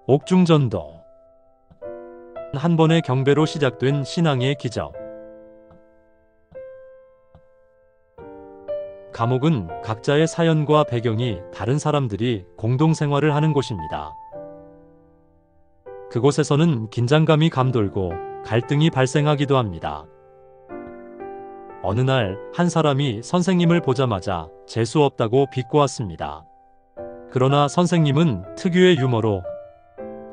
옥중전도. 한 번의 경배로 시작된 신앙의 기적. 감옥은 각자의 사연과 배경이 다른 사람들이 공동생활을 하는 곳입니다. 그곳에서는 긴장감이 감돌고 갈등이 발생하기도 합니다. 어느 날 한 사람이 선생님을 보자마자 재수 없다고 비꼬았습니다. 그러나 선생님은 특유의 유머로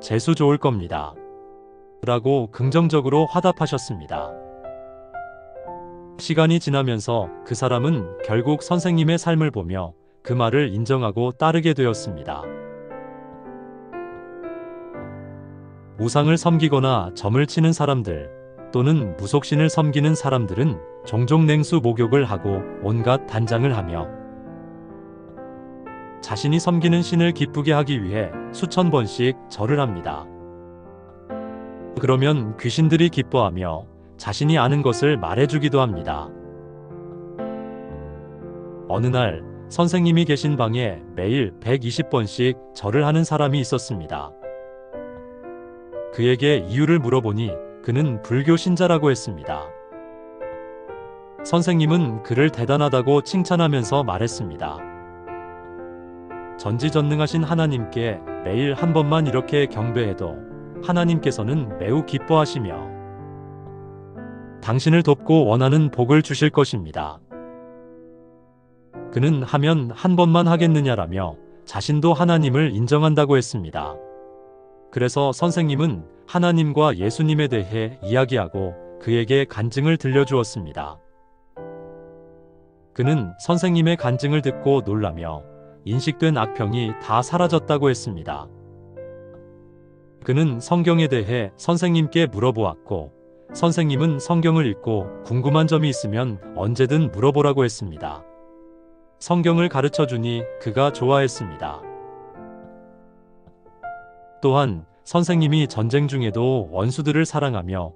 재수 좋을 겁니다 라고 긍정적으로 화답하셨습니다. 시간이 지나면서 그 사람은 결국 선생님의 삶을 보며 그 말을 인정하고 따르게 되었습니다. 우상을 섬기거나 점을 치는 사람들 또는 무속신을 섬기는 사람들은 종종 냉수 목욕을 하고 온갖 단장을 하며 자신이 섬기는 신을 기쁘게 하기 위해 수천 번씩 절을 합니다. 그러면 귀신들이 기뻐하며 자신이 아는 것을 말해주기도 합니다. 어느 날 선생님이 계신 방에 매일 120번씩 절을 하는 사람이 있었습니다. 그에게 이유를 물어보니 그는 불교 신자라고 했습니다. 선생님은 그를 대단하다고 칭찬하면서 말했습니다. 전지전능하신 하나님께 매일 한 번만 이렇게 경배해도 하나님께서는 매우 기뻐하시며 당신을 돕고 원하는 복을 주실 것입니다. 그는 하면 한 번만 하겠느냐라며 자신도 하나님을 인정한다고 했습니다. 그래서 선생님은 하나님과 예수님에 대해 이야기하고 그에게 간증을 들려주었습니다. 그는 선생님의 간증을 듣고 놀라며 인식된 악평이 다 사라졌다고 했습니다. 그는 성경에 대해 선생님께 물어보았고 선생님은 성경을 읽고 궁금한 점이 있으면 언제든 물어보라고 했습니다. 성경을 가르쳐주니 그가 좋아했습니다. 또한 선생님이 전쟁 중에도 원수들을 사랑하며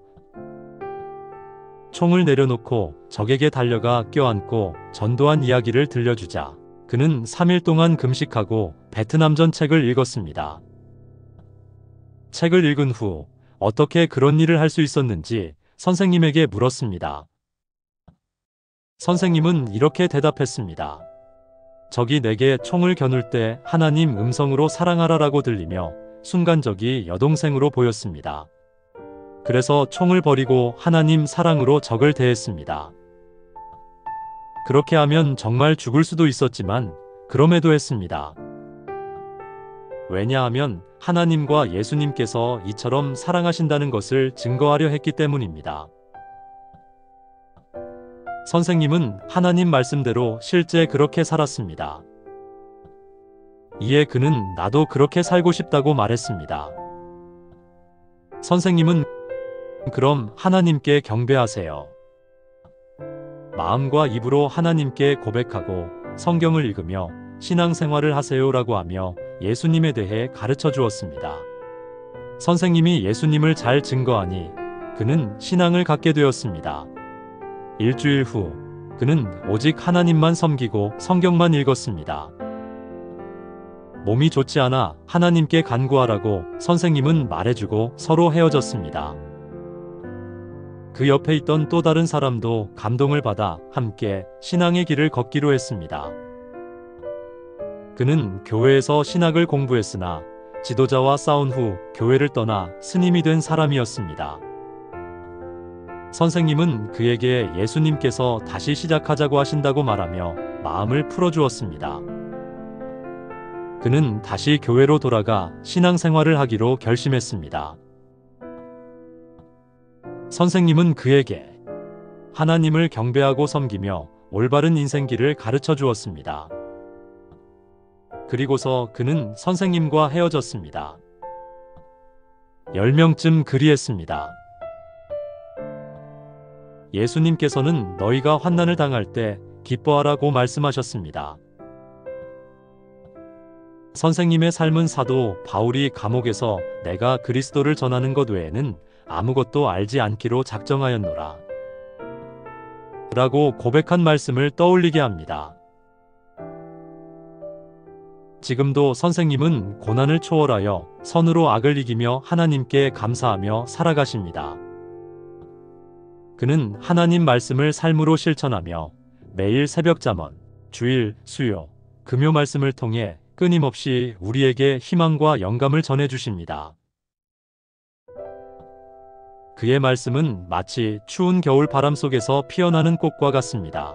총을 내려놓고 적에게 달려가 껴안고 전도한 이야기를 들려주자 그는 3일 동안 금식하고 베트남전 책을 읽었습니다. 책을 읽은 후 어떻게 그런 일을 할 수 있었는지 선생님에게 물었습니다. 선생님은 이렇게 대답했습니다. 적이 내게 총을 겨눌 때 하나님 음성으로 사랑하라라고 들리며 순간적이 여동생으로 보였습니다. 그래서 총을 버리고 하나님 사랑으로 적을 대했습니다. 그렇게 하면 정말 죽을 수도 있었지만 그럼에도 했습니다. 왜냐하면 하나님과 예수님께서 이처럼 사랑하신다는 것을 증거하려 했기 때문입니다. 선생님은 하나님 말씀대로 실제 그렇게 살았습니다. 이에 그는 나도 그렇게 살고 싶다고 말했습니다. 선생님은 그럼 하나님께 경배하세요. 마음과 입으로 하나님께 고백하고 성경을 읽으며 신앙생활을 하세요라고 하며 예수님에 대해 가르쳐 주었습니다. 선생님이 예수님을 잘 증거하니 그는 신앙을 갖게 되었습니다. 일주일 후 그는 오직 하나님만 섬기고 성경만 읽었습니다. 몸이 좋지 않아 하나님께 간구하라고 선생님은 말해주고 서로 헤어졌습니다. 그 옆에 있던 또 다른 사람도 감동을 받아 함께 신앙의 길을 걷기로 했습니다. 그는 교회에서 신학을 공부했으나 지도자와 싸운 후 교회를 떠나 스님이 된 사람이었습니다. 선생님은 그에게 예수님께서 다시 시작하자고 하신다고 말하며 마음을 풀어주었습니다. 그는 다시 교회로 돌아가 신앙생활을 하기로 결심했습니다. 선생님은 그에게 하나님을 경배하고 섬기며 올바른 인생길을 가르쳐 주었습니다. 그리고서 그는 선생님과 헤어졌습니다. 10명쯤 그리했습니다. 예수님께서는 너희가 환난을 당할 때 기뻐하라고 말씀하셨습니다. 선생님의 삶은 사도 바울이 감옥에서 내가 그리스도를 전하는 것 외에는 아무것도 알지 않기로 작정하였노라 라고 고백한 말씀을 떠올리게 합니다. 지금도 선생님은 고난을 초월하여 선으로 악을 이기며 하나님께 감사하며 살아가십니다. 그는 하나님 말씀을 삶으로 실천하며 매일 새벽 잠언, 주일, 수요, 금요 말씀을 통해 끊임없이 우리에게 희망과 영감을 전해주십니다. 그의 말씀은 마치 추운 겨울 바람 속에서 피어나는 꽃과 같습니다.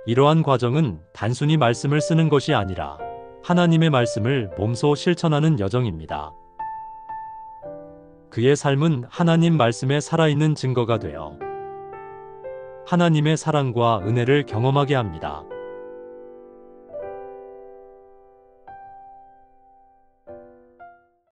이러한 과정은 단순히 말씀을 쓰는 것이 아니라 하나님의 말씀을 몸소 실천하는 여정입니다. 그의 삶은 하나님 말씀에 살아있는 증거가 되어 하나님의 사랑과 은혜를 경험하게 합니다.